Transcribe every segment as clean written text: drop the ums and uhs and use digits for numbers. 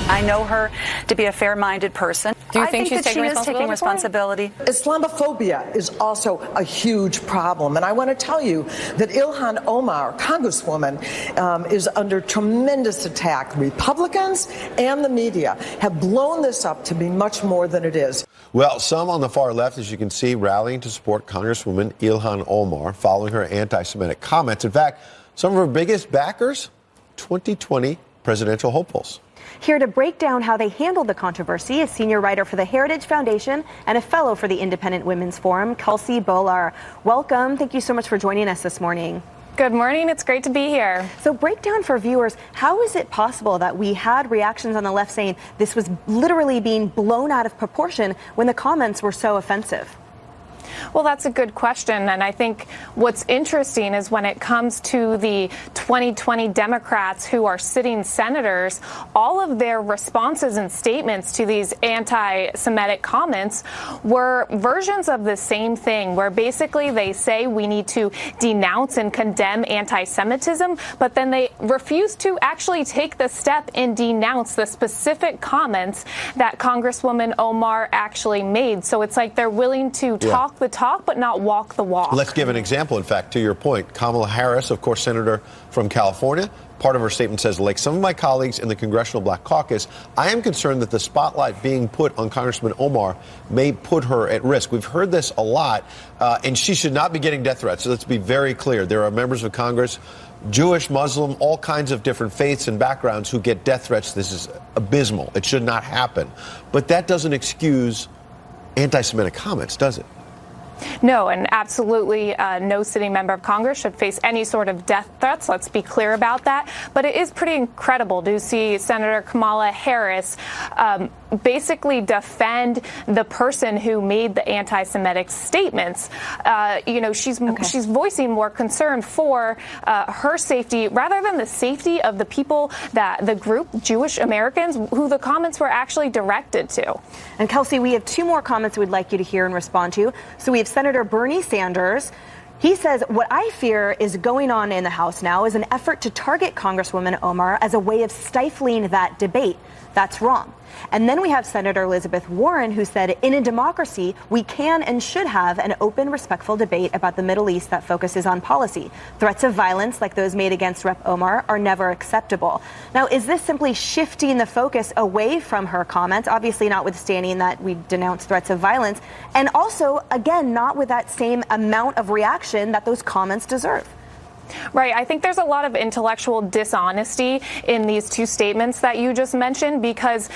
I know her to be a fair-minded person. Do you think she is taking responsibility? Islamophobia is also a huge problem. And I want to tell you that Ilhan Omar, Congresswoman, is under tremendous attack. Republicans and the media have blown this up to be much more than it is. Well, some on the far left, as you can see, rallying to support Congresswoman Ilhan Omar following her anti-Semitic comments. In fact, some of her biggest backers, 2020 presidential hopefuls. Here to break down how they handled the controversy is senior writer for the Heritage Foundation and a fellow for the Independent Women's Forum, Kelsey Bolar. Welcome. Thank you so much for joining us this morning. Good morning. It's great to be here. So break down for viewers, how is it possible that we had reactions on the left saying this was literally being blown out of proportion when the comments were so offensive? Well, that's a good question. And I think what's interesting is when it comes to the 2020 Democrats who are sitting senators, all of their responses and statements to these anti-Semitic comments were versions of the same thing, where basically they say we need to denounce and condemn anti-Semitism, but then they refuse to actually take the step and denounce the specific comments that Congresswoman Omar actually made. So it's like they're willing to talk the talk, but not walk the walk. Let's give an example, in fact, to your point. Kamala Harris, of course, senator from California, part of her statement says, like some of my colleagues in the Congressional Black Caucus, I am concerned that the spotlight being put on Congressman Omar may put her at risk. We've heard this a lot, and she should not be getting death threats. So let's be very clear. There are members of Congress, Jewish, Muslim, all kinds of different faiths and backgrounds who get death threats. This is abysmal. It should not happen. But that doesn't excuse anti-Semitic comments, does it? No, and absolutely no sitting member of Congress should face any sort of death threats. Let's be clear about that. But it is pretty incredible to see Senator Kamala Harris basically defend the person who made the anti-Semitic statements. She's voicing more concern for her safety rather than the safety of the people, that the group, Jewish Americans, who the comments were actually directed to. And Kelsey, we have two more comments we'd like you to hear and respond to. So we have Senator Bernie Sanders. He says, what I fear is going on in the House now is an effort to target Congresswoman Omar as a way of stifling that debate. That's wrong. And then we have Senator Elizabeth Warren, who said, in a democracy, we can and should have an open, respectful debate about the Middle East that focuses on policy. Threats of violence, like those made against Rep. Omar, are never acceptable. Now, is this simply shifting the focus away from her comments, obviously notwithstanding that we denounce threats of violence, and also, again, not with that same amount of reaction that those comments deserve? Right. I think there's a lot of intellectual dishonesty in these two statements that you just mentioned, because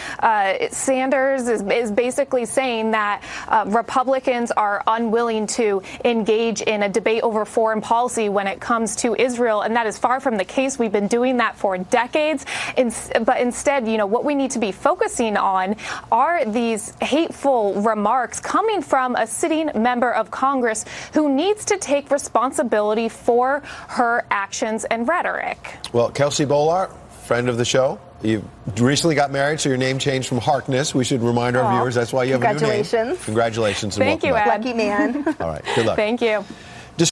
Sanders is basically saying that Republicans are unwilling to engage in a debate over foreign policy when it comes to Israel. And that is far from the case. We've been doing that for decades. But instead, what we need to be focusing on are these hateful remarks coming from a sitting member of Congress who needs to take responsibility for her actions and rhetoric. Well, Kelsey Bolar, friend of the show. You recently got married, so your name changed from Harkness. We should remind our viewers that's why you have a new name. Congratulations. Congratulations. Thank you, Ed. Lucky man. All right. Good luck. Thank you.